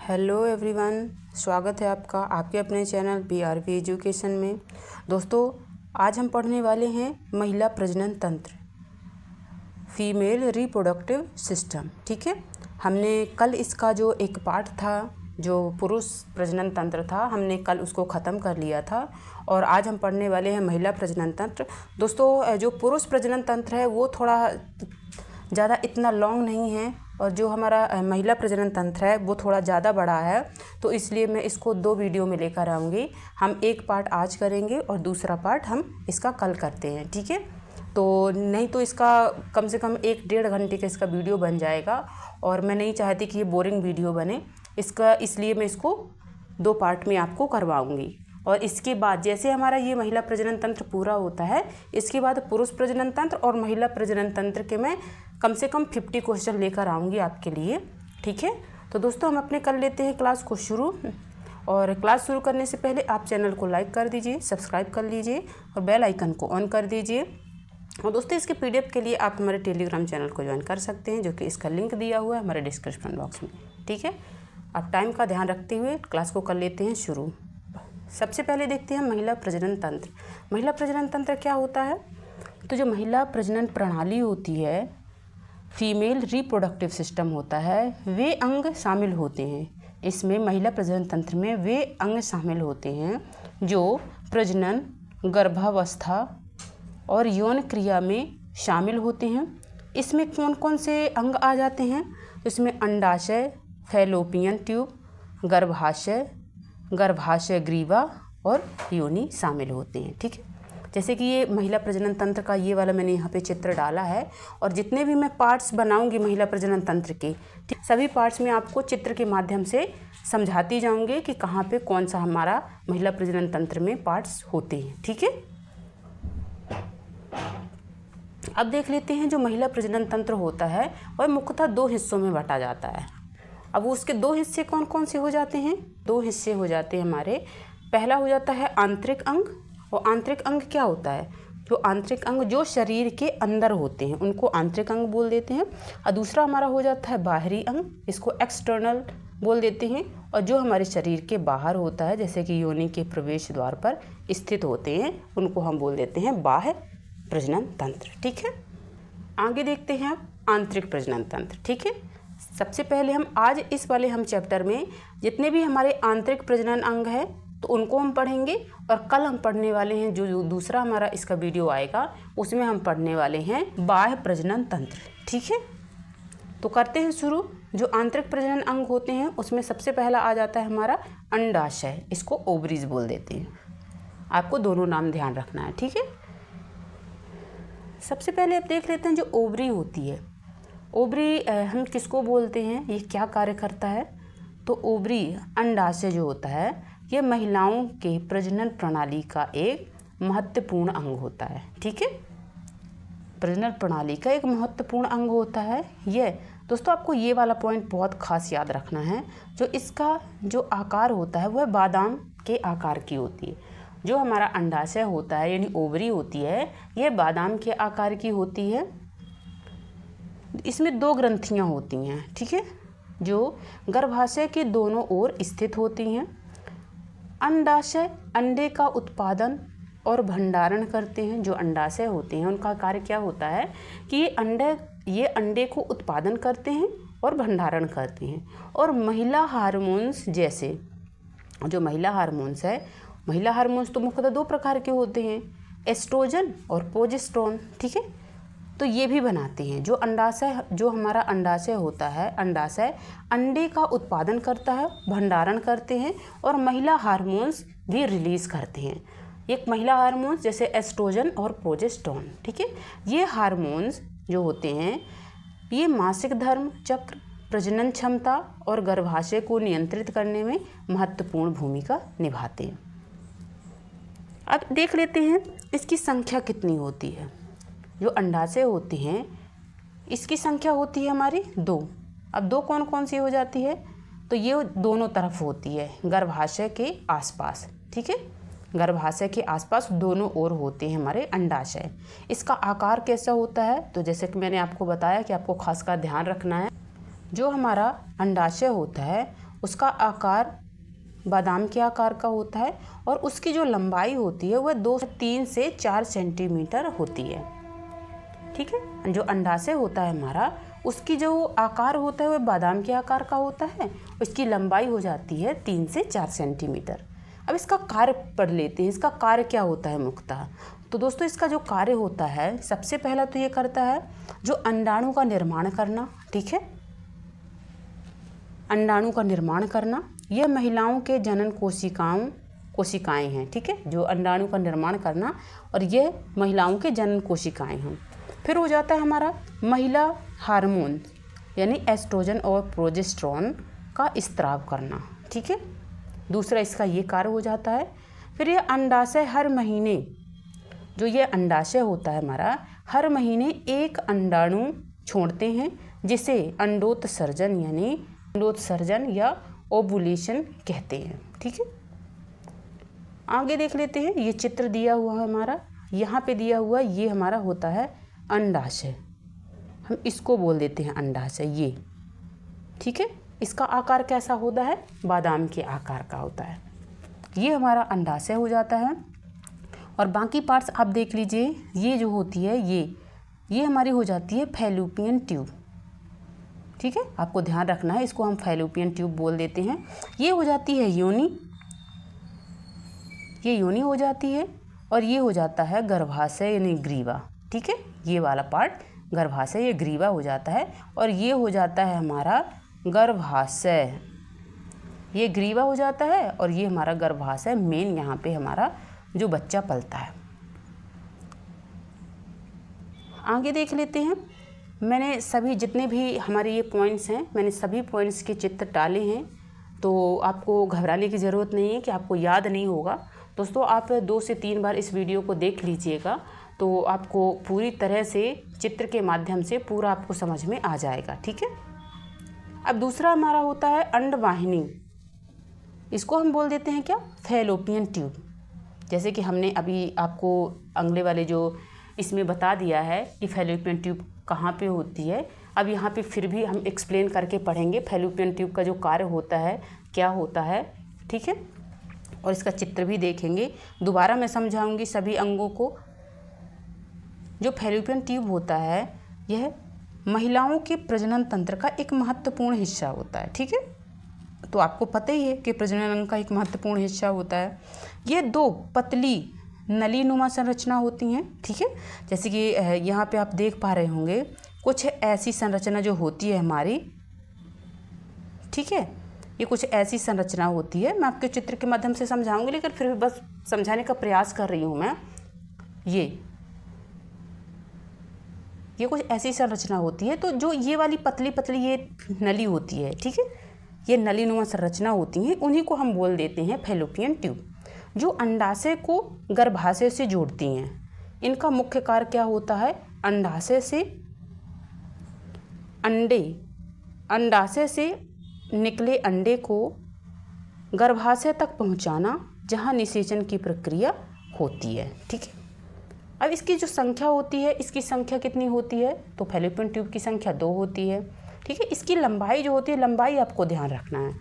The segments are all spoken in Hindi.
हेलो एवरीवन, स्वागत है आपका आपके अपने चैनल BRV एजुकेशन में। दोस्तों, आज हम पढ़ने वाले हैं महिला प्रजनन तंत्र, फीमेल रिप्रोडक्टिव सिस्टम। ठीक है, हमने कल इसका जो एक पार्ट था, जो पुरुष प्रजनन तंत्र था, हमने कल उसको ख़त्म कर लिया था और आज हम पढ़ने वाले हैं महिला प्रजनन तंत्र। दोस्तों, जो पुरुष प्रजनन तंत्र है वो थोड़ा ज़्यादा इतना लॉन्ग नहीं है और जो हमारा महिला प्रजनन तंत्र है वो थोड़ा ज़्यादा बड़ा है, तो इसलिए मैं इसको 2 वीडियो में लेकर आऊँगी। हम एक पार्ट आज करेंगे और दूसरा पार्ट हम इसका कल करते हैं। ठीक है, तो नहीं तो इसका कम से कम 1-1.5 घंटे का इसका वीडियो बन जाएगा और मैं नहीं चाहती कि ये बोरिंग वीडियो बने इसलिए मैं इसको 2 पार्ट में आपको करवाऊँगी। और इसके बाद जैसे हमारा ये महिला प्रजनन तंत्र पूरा होता है, इसके बाद पुरुष प्रजनन तंत्र और महिला प्रजनन तंत्र के मैं कम से कम 50 क्वेश्चन लेकर आऊँगी आपके लिए। ठीक है, तो दोस्तों हम अपने कर लेते हैं क्लास को शुरू। और क्लास शुरू करने से पहले आप चैनल को लाइक कर दीजिए, सब्सक्राइब कर लीजिए और बेल आइकन को ऑन कर दीजिए। और दोस्तों, इसके PDF के लिए आप हमारे टेलीग्राम चैनल को ज्वाइन कर सकते हैं, जो कि इसका लिंक दिया हुआ है हमारे डिस्क्रिप्शन बॉक्स में। ठीक है, आप टाइम का ध्यान रखते हुए क्लास को कर लेते हैं शुरू। सबसे पहले देखते हैं महिला प्रजनन तंत्र। महिला प्रजनन तंत्र क्या होता है? तो जो महिला प्रजनन प्रणाली होती है, फीमेल रिप्रोडक्टिव सिस्टम होता है, वे अंग शामिल होते हैं। इसमें महिला प्रजनन तंत्र में वे अंग शामिल होते हैं जो प्रजनन, गर्भावस्था और यौन क्रिया में शामिल होते हैं। इसमें कौन कौन से अंग आ जाते हैं? इसमें अंडाशय, फैलोपियन ट्यूब, गर्भाशय, गर्भाशय ग्रीवा और योनि शामिल होते हैं। ठीक है, जैसे कि ये महिला प्रजनन तंत्र का ये वाला मैंने यहाँ पे चित्र डाला है और जितने भी मैं पार्ट्स बनाऊंगी महिला प्रजनन तंत्र के, ठीक, सभी पार्ट्स में आपको चित्र के माध्यम से समझाती जाऊंगी कि कहाँ पे कौन सा हमारा महिला प्रजनन तंत्र में पार्ट्स होते हैं। ठीक है, अब देख लेते हैं जो महिला प्रजनन तंत्र होता है वह मुख्यतः 2 हिस्सों में बांटा जाता है। अब उसके 2 हिस्से कौन कौन से हो जाते हैं? 2 हिस्से हो जाते हैं हमारे। पहला हो जाता है आंतरिक अंग। और आंतरिक अंग क्या होता है? जो आंतरिक अंग जो शरीर के अंदर होते हैं उनको आंतरिक अंग बोल देते हैं। और दूसरा हमारा हो जाता है बाहरी अंग, इसको एक्सटर्नल बोल देते हैं। और जो हमारे शरीर के बाहर होता है, जैसे कि योनि के प्रवेश द्वार पर स्थित होते हैं, उनको हम बोल देते हैं बाह्य प्रजनन तंत्र। ठीक है, आगे देखते हैं आप आंतरिक प्रजनन तंत्र। ठीक है, सबसे पहले हम हम चैप्टर में जितने भी हमारे आंतरिक प्रजनन अंग है तो उनको हम पढ़ेंगे। और कल हम पढ़ने वाले हैं जो दूसरा हमारा इसका वीडियो आएगा, उसमें हम पढ़ने वाले हैं बाह्य प्रजनन तंत्र। ठीक है, तो करते हैं शुरू। जो आंतरिक प्रजनन अंग होते हैं उसमें सबसे पहला आ जाता है हमारा अंडाशय, इसको ओवरीज बोल देते हैं। आपको दोनों नाम ध्यान रखना है। ठीक है, सबसे पहले आप देख लेते हैं जो ओवरी होती है। ओवरी हम किसको बोलते हैं, ये क्या कार्य करता है? तो ओवरी, अंडाशय जो होता है, ये महिलाओं के प्रजनन प्रणाली का एक महत्वपूर्ण अंग होता है। ठीक है, प्रजनन प्रणाली का एक महत्वपूर्ण अंग होता है ये। दोस्तों, आपको ये वाला पॉइंट बहुत खास याद रखना है। जो इसका जो आकार होता है वह बादाम के आकार की होती है। जो हमारा अंडाशय होता है यानी ओवरी होती है, यह बादाम के आकार की होती है। इसमें 2 ग्रंथियां होती हैं। ठीक है, जो गर्भाशय के दोनों ओर स्थित होती हैं। अंडाशय अंडे का उत्पादन और भंडारण करते हैं। जो अंडाशय होते हैं उनका कार्य क्या होता है कि ये अंडे को उत्पादन करते हैं और भंडारण करते हैं। और महिला हार्मोन्स जैसे जो महिला हार्मोन्स है, महिला हार्मोन्स तो मुख्यतः 2 प्रकार के होते हैं, एस्ट्रोजन और प्रोजेस्टेरोन। ठीक है, तो ये भी बनाते हैं। जो हमारा अंडाशय होता है, अंडाशय अंडे का उत्पादन करता है, भंडारण करते हैं और महिला हार्मोन्स भी रिलीज़ करते हैं। एक महिला हार्मोन्स जैसे एस्ट्रोजन और प्रोजेस्टेरोन। ठीक है, ये हार्मोन्स जो होते हैं ये मासिक धर्म चक्र, प्रजनन क्षमता और गर्भाशय को नियंत्रित करने में महत्वपूर्ण भूमिका निभाते हैं। अब देख लेते हैं इसकी संख्या कितनी होती है। जो अंडाशय होते हैं इसकी संख्या होती है हमारी 2। अब 2 कौन कौन सी हो जाती है? तो ये दोनों तरफ होती है, गर्भाशय के आसपास। ठीक है, गर्भाशय के आसपास दोनों ओर होते हैं हमारे अंडाशय। इसका आकार कैसा होता है? तो जैसे कि मैंने आपको बताया कि आपको खास का ध्यान रखना है। जो हमारा अंडाशय होता है उसका आकार बादाम के आकार का होता है और उसकी जो लंबाई होती है वह 3 से 4 सेंटीमीटर होती है। ठीक है, जो अंडाशय होता है हमारा, उसकी जो आकार होता है वह बादाम के आकार का होता है, इसकी लंबाई हो जाती है 3 से 4 सेंटीमीटर। अब इसका कार्य पढ़ लेते हैं, इसका कार्य क्या होता है मुख्यतः। तो दोस्तों इसका जो कार्य होता है, सबसे पहला तो ये करता है जो अंडाणु का निर्माण करना। ठीक है, अंडाणु का निर्माण करना, यह महिलाओं के जनन कोशिकाएं हैं। ठीक है, जो अंडाणु का निर्माण करना और ये महिलाओं के जनन कोशिकाएं हैं। फिर हो जाता है हमारा महिला हार्मोन यानी एस्ट्रोजन और प्रोजेस्टेरोन का स्त्राव करना। ठीक है, दूसरा इसका ये कार्य हो जाता है। फिर ये अंडाशय हर महीने, जो ये अंडाशय होता है हमारा, हर महीने एक अंडाणु छोड़ते हैं, जिसे अंडोत्सर्जन यानी अंडोत्सर्जन या ओवुलेशन कहते हैं। ठीक है, आगे देख लेते हैं। ये चित्र दिया हुआ है हमारा, यहाँ पे दिया हुआ ये हमारा होता है अंडाशय, हम इसको बोल देते हैं अंडाशय ये। ठीक है, इसका आकार कैसा होता है, बादाम के आकार का होता है। ये हमारा अंडाशय हो जाता है। और बाकी पार्ट्स आप देख लीजिए, ये जो होती है ये हमारी हो जाती है फैलोपियन ट्यूब। ठीक है, आपको ध्यान रखना है, इसको हम फैलोपियन ट्यूब बोल देते हैं। ये हो जाती है योनि, ये योनि हो जाती है। और ये हो जाता है गर्भाशय यानी ग्रीवा। ठीक है, ये वाला पार्ट गर्भाशय, ये ग्रीवा हो जाता है। और ये हो जाता है हमारा गर्भाशय, ये ग्रीवा हो जाता है और ये हमारा गर्भाशय मेन, यहाँ पे हमारा जो बच्चा पलता है। आगे देख लेते हैं। मैंने सभी जितने भी हमारे ये पॉइंट्स हैं, मैंने सभी पॉइंट्स के चित्र डाले हैं, तो आपको घबराने की ज़रूरत नहीं है कि आपको याद नहीं होगा। दोस्तों आप 2 से 3 बार इस वीडियो को देख लीजिएगा, तो आपको पूरी तरह से चित्र के माध्यम से पूरा आपको समझ में आ जाएगा। ठीक है, अब दूसरा हमारा होता है अंडवाहिनी, इसको हम बोल देते हैं क्या, फैलोपियन ट्यूब। जैसे कि हमने अभी आपको अगले वाले जो इसमें बता दिया है कि फैलोपियन ट्यूब कहाँ पे होती है, अब यहाँ पे फिर भी हम एक्सप्लेन करके पढ़ेंगे फैलोपियन ट्यूब का जो कार्य होता है क्या होता है। ठीक है, और इसका चित्र भी देखेंगे। दोबारा मैं समझाऊंगी सभी अंगों को। जो फैलोपियन ट्यूब होता है यह महिलाओं के प्रजनन तंत्र का एक महत्वपूर्ण हिस्सा होता है। ठीक है, तो आपको पता ही है कि प्रजनन अंग का एक महत्वपूर्ण हिस्सा होता है। ये 2 पतली नलीनुमा संरचना होती हैं। ठीक है, जैसे कि यहाँ पे आप देख पा रहे होंगे कुछ ऐसी संरचना जो होती है हमारी। ठीक है, ये कुछ ऐसी संरचना होती है, मैं आपके चित्र के माध्यम से समझाऊंगी, लेकिन फिर भी बस समझाने का प्रयास कर रही हूँ मैं। ये कुछ ऐसी संरचना होती है, तो जो ये वाली पतली पतली ये नली होती है, ठीक है, ये नलीनुमा संरचना होती हैं, उन्हीं को हम बोल देते हैं फैलोपियन ट्यूब, जो अंडाशय को गर्भाशय से जोड़ती हैं। इनका मुख्य कार्य क्या होता है, अंडाशय से निकले अंडे को गर्भाशय तक पहुंचाना, जहां निषेचन की प्रक्रिया होती है। ठीक है, अब इसकी जो संख्या होती है, इसकी संख्या कितनी होती है, तो फैलोपियन ट्यूब की संख्या 2 होती है। ठीक है, इसकी लंबाई जो होती है, लंबाई आपको ध्यान रखना है,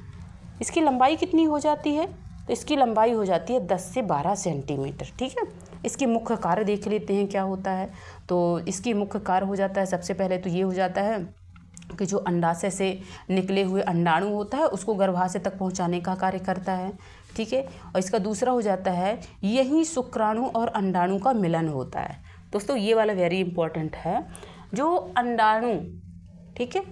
इसकी लंबाई कितनी हो जाती है, तो इसकी लंबाई हो जाती है 10 से 12 सेंटीमीटर। ठीक है, इसकी मुख्य कार्य देख लेते हैं क्या होता है। तो इसकी मुख्य कार्य हो जाता है, सबसे पहले तो ये हो जाता है कि जो अंडाशय से निकले हुए अंडाणु होता है उसको गर्भाशय तक पहुंचाने का कार्य करता है। ठीक है, और इसका दूसरा हो जाता है, यही शुक्राणु और अंडाणु का मिलन होता है। दोस्तों ये वाला वेरी इंपॉर्टेंट है, जो अंडाणु, ठीक है,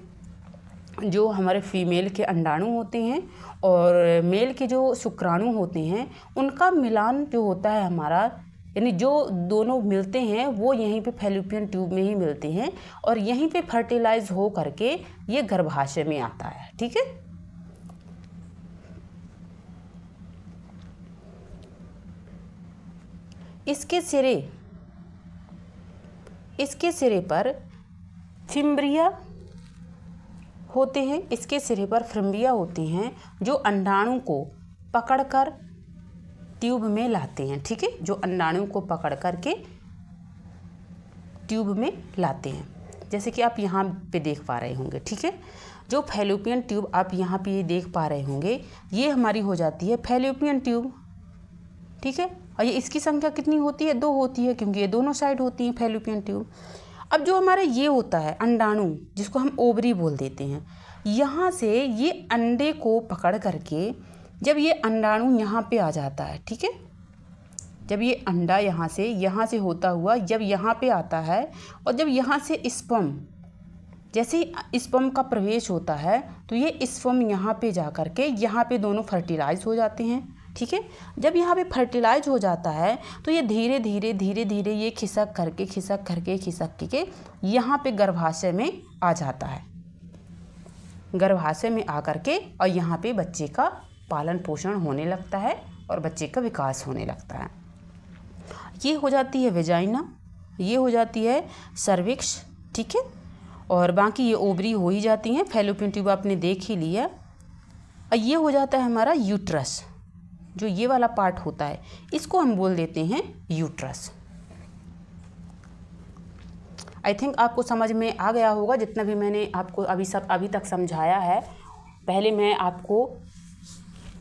जो हमारे फीमेल के अंडाणु होते हैं और मेल के जो शुक्राणु होते हैं, उनका मिलान जो होता है हमारा, यानी जो दोनों मिलते हैं वो यहीं पे फैलोपियन ट्यूब में ही मिलते हैं और यहीं पे फर्टिलाइज हो करके ये गर्भाशय में आता है। ठीक है, इसके सिरे पर फिम्ब्रिया होते हैं, इसके सिरे पर फिम्ब्रिया होते हैं जो अंडाणु को पकड़कर ट्यूब में लाते हैं। ठीक है, जो अंडाणु को पकड़ करके ट्यूब में लाते हैं, जैसे कि आप यहाँ पे देख पा रहे होंगे। ठीक है, जो फैलोपियन ट्यूब आप यहाँ पे देख पा रहे होंगे, ये हमारी हो जाती है फैलोपियन ट्यूब, ठीक है। और ये इसकी संख्या कितनी होती है? 2 होती है, क्योंकि ये दोनों साइड होती हैं फैलोपियन ट्यूब। अब जो हमारा ये होता है अंडाणु, जिसको हम ओवरी बोल देते हैं, यहाँ से ये अंडे को पकड़ करके जब ये अंडाणु यहाँ पे आ जाता है, ठीक है, जब ये अंडा यहाँ से होता हुआ जब यहाँ पे आता है, और जब यहाँ से स्पर्म, जैसे ही स्पर्म का प्रवेश होता है तो ये स्पर्म यहाँ पे जा कर के यहाँ पे दोनों फर्टिलाइज हो जाते हैं, ठीक है। जब यहाँ पे फर्टिलाइज हो जाता है तो ये धीरे धीरे ये खिसक करके यहाँ पे गर्भाशय में आ जाता है, गर्भाशय में आ करके और यहाँ पे बच्चे का पालन पोषण होने लगता है और बच्चे का विकास होने लगता है। ये हो जाती है वेजाइना, ये हो जाती है सर्विक्स, ठीक है, और बाकी ये ओवरी हो ही जाती हैं। फैलोपियन ट्यूब आपने देख ही लिया। और ये हो जाता है हमारा यूट्रस, जो ये वाला पार्ट होता है इसको हम बोल देते हैं यूट्रस। आई थिंक आपको समझ में आ गया होगा जितना भी मैंने आपको अभी तक समझाया है। पहले मैं आपको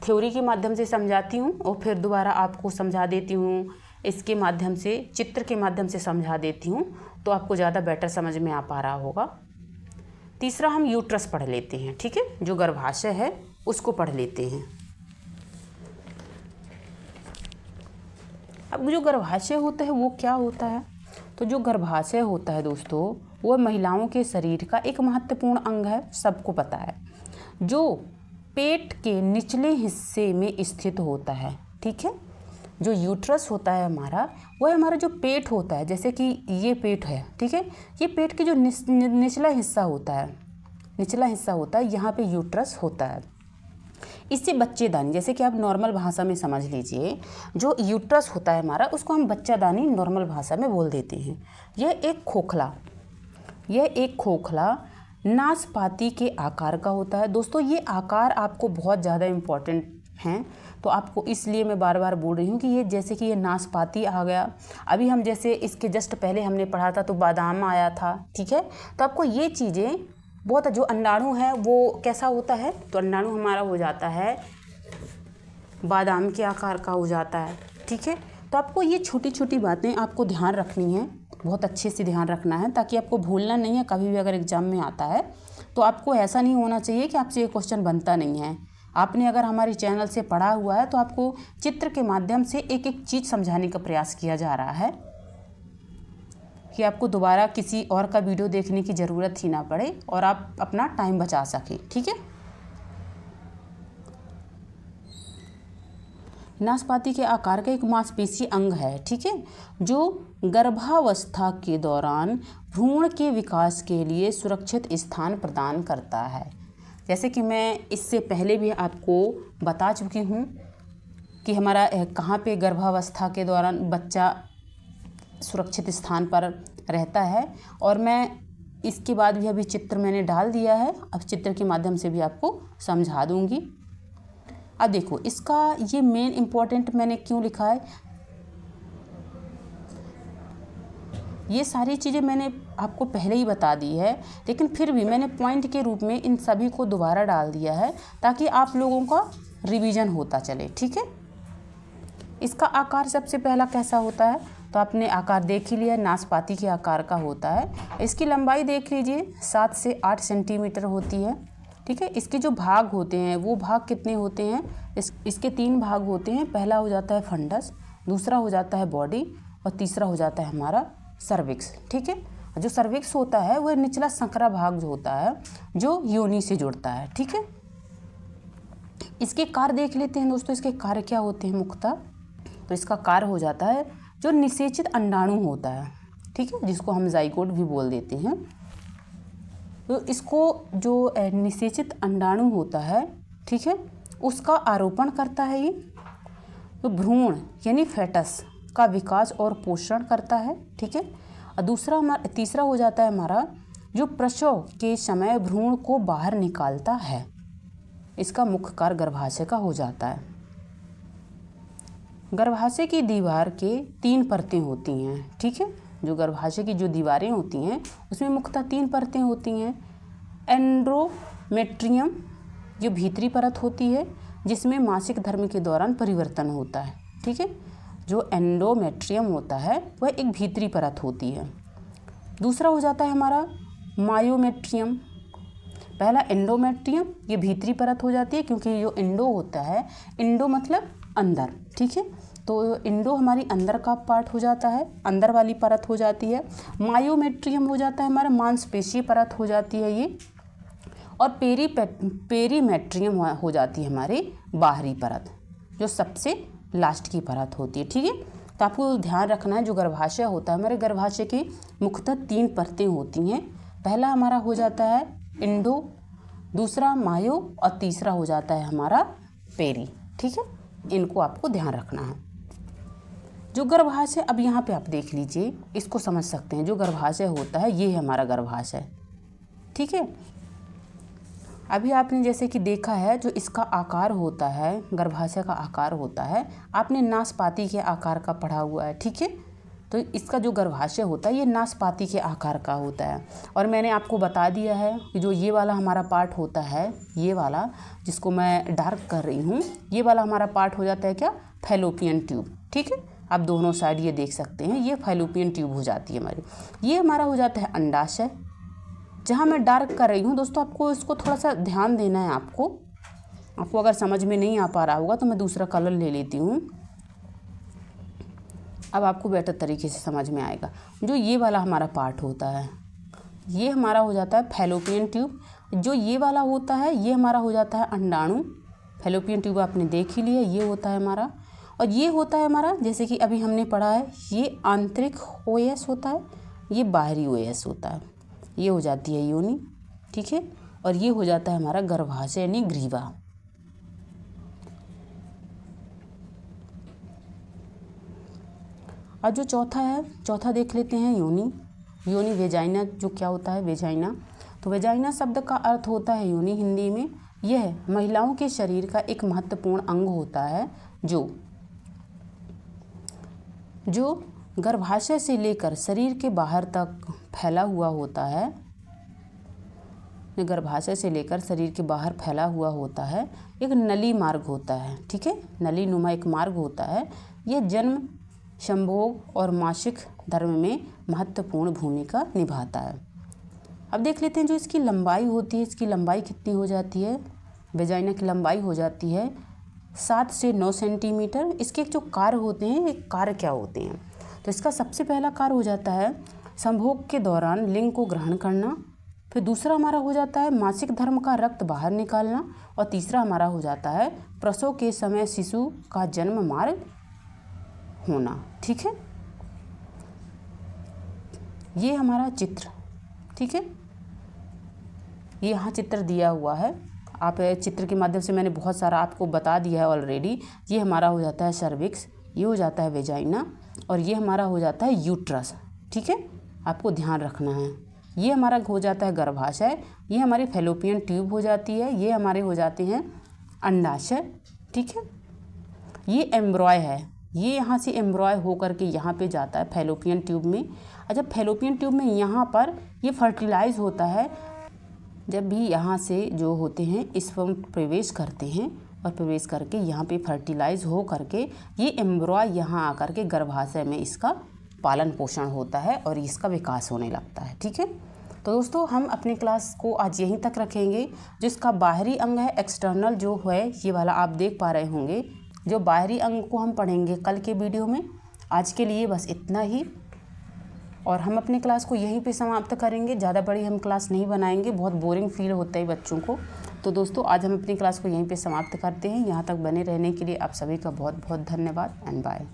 थ्योरी के माध्यम से समझाती हूँ और फिर दोबारा आपको समझा देती हूँ, इसके माध्यम से, चित्र के माध्यम से समझा देती हूँ, तो आपको ज़्यादा बेटर समझ में आ पा रहा होगा। तीसरा हम यूट्रस पढ़ लेते हैं, ठीक है, जो गर्भाशय है उसको पढ़ लेते हैं। अब जो गर्भाशय होता है वो क्या होता है? तो जो गर्भाशय होता है दोस्तों, वो महिलाओं के शरीर का एक महत्वपूर्ण अंग है, सबको पता है, जो पेट के निचले हिस्से में स्थित होता है, ठीक है। जो यूट्रस होता है हमारा, वह हमारा जो पेट होता है, जैसे कि ये पेट है, ठीक है, ये पेट के जो निचला हिस्सा होता है, यहाँ पे यूट्रस होता है। इससे बच्चेदानी, जैसे कि आप नॉर्मल भाषा में समझ लीजिए, जो यूट्रस होता है हमारा, उसको हम बच्चादानी नॉर्मल भाषा में बोल देते हैं। यह एक खोखला नाशपाती के आकार का होता है। दोस्तों ये आकार आपको बहुत ज़्यादा इम्पॉर्टेंट हैं, तो आपको इसलिए मैं बार बार बोल रही हूँ कि ये, जैसे कि ये नाशपाती आ गया, अभी हम जैसे इसके जस्ट पहले हमने पढ़ा था तो बादाम आया था, ठीक है। तो आपको ये चीज़ें बहुत, जो अंडाणु है वो कैसा होता है, तो अंडाणु हमारा हो जाता है बादाम के आकार का हो जाता है, ठीक है। तो आपको ये छोटी छोटी बातें आपको ध्यान रखनी है, बहुत अच्छे से ध्यान रखना है, ताकि आपको भूलना नहीं है। कभी भी अगर एग्ज़ाम में आता है तो आपको ऐसा नहीं होना चाहिए कि आपसे ये क्वेश्चन बनता नहीं है। आपने अगर हमारे चैनल से पढ़ा हुआ है तो आपको चित्र के माध्यम से एक एक चीज़ समझाने का प्रयास किया जा रहा है, कि आपको दोबारा किसी और का वीडियो देखने की ज़रूरत ही ना पड़े और आप अपना टाइम बचा सकें, ठीक है। नाशपाती के आकार का एक मांसपेशी अंग है, ठीक है, जो गर्भावस्था के दौरान भ्रूण के विकास के लिए सुरक्षित स्थान प्रदान करता है। जैसे कि मैं इससे पहले भी आपको बता चुकी हूँ कि हमारा कहाँ पे गर्भावस्था के दौरान बच्चा सुरक्षित स्थान पर रहता है, और मैं इसके बाद भी अभी चित्र मैंने डाल दिया है, अब चित्र के माध्यम से भी आपको समझा दूँगी। अब देखो, इसका ये मेन इम्पोर्टेंट मैंने क्यों लिखा है, ये सारी चीज़ें मैंने आपको पहले ही बता दी है, लेकिन फिर भी मैंने पॉइंट के रूप में इन सभी को दोबारा डाल दिया है, ताकि आप लोगों का रिवीजन होता चले, ठीक है। इसका आकार सबसे पहला कैसा होता है, तो आपने आकार देख ही लिया, नाशपाती के आकार का होता है। इसकी लंबाई देख लीजिए, 7 से 8 सेंटीमीटर होती है, ठीक है। इसके जो भाग होते हैं वो भाग कितने होते हैं, इसके 3 भाग होते हैं। पहला हो जाता है फंडस, दूसरा हो जाता है बॉडी, और तीसरा हो जाता है हमारा सर्विक्स, ठीक है। जो सर्विक्स होता है वह निचला संकरा भाग जो होता है, जो योनि से जुड़ता है, ठीक है। इसके कार्य देख लेते हैं दोस्तों, इसके कार्य क्या होते हैं मुख्यतः। तो इसका कार्य हो जाता है जो निषेचित अंडाणु होता है, ठीक है, जिसको हम जाइगोट भी बोल देते हैं। तो इसको जो निषेचित अंडाणु होता है, ठीक है, उसका आरोपण करता है ये, तो भ्रूण यानी फेटस का विकास और पोषण करता है, ठीक है। और तीसरा हो जाता है हमारा जो प्रसव के समय भ्रूण को बाहर निकालता है, इसका मुख्य कार्य गर्भाशय का हो जाता है। गर्भाशय की दीवार के 3 परतें होती हैं, ठीक है। जो गर्भाशय की जो दीवारें होती हैं उसमें मुख्यतः 3 परतें होती हैं, मेट्रियम जो भीतरी परत होती है जिसमें मासिक धर्म के दौरान परिवर्तन होता है, ठीक है। जो एंडोमेट्रियम होता है वह एक भीतरी परत होती है। दूसरा हो जाता है हमारा मायोमेट्रियम। पहला एंडोमेट्रियम, ये भीतरी परत हो जाती है क्योंकि जो इंडो होता है, इंडो मतलब अंदर, ठीक है। तो इंडो हमारी अंदर का पार्ट हो जाता है, अंदर वाली परत हो जाती है। मायोमेट्रियम हो जाता है हमारा मांसपेशीय परत हो जाती है ये। और पेरीमेट्रियम हो जाती है हमारी बाहरी परत, जो सबसे लास्ट की परत होती है, ठीक है। तो आपको ध्यान रखना है जो गर्भाशय होता है, हमारे गर्भाशय की मुख्यतः 3 परतें होती हैं। पहला हमारा हो जाता है इंडो, दूसरा मायो और तीसरा हो जाता है हमारा पेरी, ठीक है। इनको आपको ध्यान रखना है। जो गर्भाशय, अब यहाँ पे आप देख लीजिए, इसको समझ सकते हैं। जो गर्भाशय होता है ये है हमारा गर्भाशय, ठीक है। अभी आपने जैसे कि देखा है जो इसका आकार होता है, गर्भाशय का आकार होता है, आपने नाशपाती के आकार का पढ़ा हुआ है, ठीक है। तो इसका जो गर्भाशय होता है ये नाशपाती के आकार का होता है। और मैंने आपको बता दिया है कि जो ये वाला हमारा पार्ट होता है, ये वाला जिसको मैं डार्क कर रही हूँ, ये वाला हमारा पार्ट हो जाता है क्या, फैलोपियन ट्यूब, ठीक है। आप दोनों साइड ये देख सकते हैं, ये फैलोपियन ट्यूब हो जाती है हमारी। ये हमारा हो जाता है अंडाशय, जहाँ मैं डार्क कर रही हूँ। दोस्तों आपको इसको थोड़ा सा ध्यान देना है। आपको अगर समझ में नहीं आ पा रहा होगा तो मैं दूसरा कलर ले लेती हूँ, अब आपको बेटर तरीके से समझ में आएगा। जो ये वाला हमारा पार्ट होता है, ये हमारा हो जाता है फैलोपियन ट्यूब। जो ये वाला होता है ये हमारा हो जाता है अंडाणु। फैलोपियन ट्यूब आपने देख ही लिया, ये होता है हमारा। और ये होता है हमारा, जैसे कि अभी हमने पढ़ा है, ये आंतरिक ओएस होता है, ये बाहरी ओएस होता है। ये हो जाती है योनि, ठीक है। और ये हो जाता है हमारा गर्भाशय यानी ग्रीवा। और जो चौथा है, चौथा देख लेते हैं योनि। योनि वेजाइना, जो क्या होता है वेजाइना, तो वेजाइना शब्द का अर्थ होता है योनि हिंदी में। यह महिलाओं के शरीर का एक महत्वपूर्ण अंग होता है जो गर्भाशय से लेकर शरीर के बाहर तक फैला हुआ होता है। गर्भाशय से लेकर शरीर के बाहर फैला हुआ होता है, एक नली मार्ग होता है, ठीक है। नली नुमा एक मार्ग होता है। यह जन्म, संभोग और मासिक धर्म में महत्वपूर्ण भूमिका निभाता है। अब देख लेते हैं जो इसकी लंबाई होती है, इसकी लंबाई कितनी हो जाती है। वेजाइना की लंबाई हो जाती है 7 से 9 सेंटीमीटर। इसके जो कार्य होते हैं, ये कार्य क्या होते हैं, तो इसका सबसे पहला कार्य हो जाता है संभोग के दौरान लिंग को ग्रहण करना। फिर दूसरा हमारा हो जाता है मासिक धर्म का रक्त बाहर निकालना। और तीसरा हमारा हो जाता है प्रसव के समय शिशु का जन्म मार्ग होना, ठीक है। ये हमारा चित्र, ठीक है। ये यहाँ चित्र दिया हुआ है, आप चित्र के माध्यम से मैंने बहुत सारा आपको बता दिया है ऑलरेडी। ये हमारा हो जाता है सर्विक्स, ये हो जाता है वेजाइना, और ये हमारा हो जाता है यूट्रस, ठीक है। आपको ध्यान रखना है। ये हमारा हो जाता है गर्भाशय, ये हमारी फैलोपियन ट्यूब हो जाती है, ये हमारे हो जाते हैं अंडाशय, ठीक है। ये एम्ब्रॉय है, ये यहाँ से एम्ब्रॉय हो करके यहाँ पे जाता है फैलोपियन ट्यूब में। और जब फैलोपियन ट्यूब में यहाँ पर ये फर्टिलाइज होता है, जब भी यहाँ से जो होते हैं स्पर्म प्रवेश करते हैं और प्रवेश करके यहाँ पे फर्टिलाइज हो करके ये एम्ब्रॉय यहाँ आकर के गर्भाशय में इसका पालन पोषण होता है और इसका विकास होने लगता है, ठीक है। तो दोस्तों हम अपनी क्लास को आज यहीं तक रखेंगे। जो इसका बाहरी अंग है, एक्सटर्नल जो है, ये वाला आप देख पा रहे होंगे। जो बाहरी अंग को हम पढ़ेंगे कल के वीडियो में। आज के लिए बस इतना ही, और हम अपने क्लास को यहीं पे समाप्त करेंगे। ज़्यादा बड़ी हम क्लास नहीं बनाएंगे, बहुत बोरिंग फील होता है बच्चों को। तो दोस्तों आज हम अपनी क्लास को यहीं पे समाप्त करते हैं। यहाँ तक बने रहने के लिए आप सभी का बहुत बहुत धन्यवाद एंड बाय।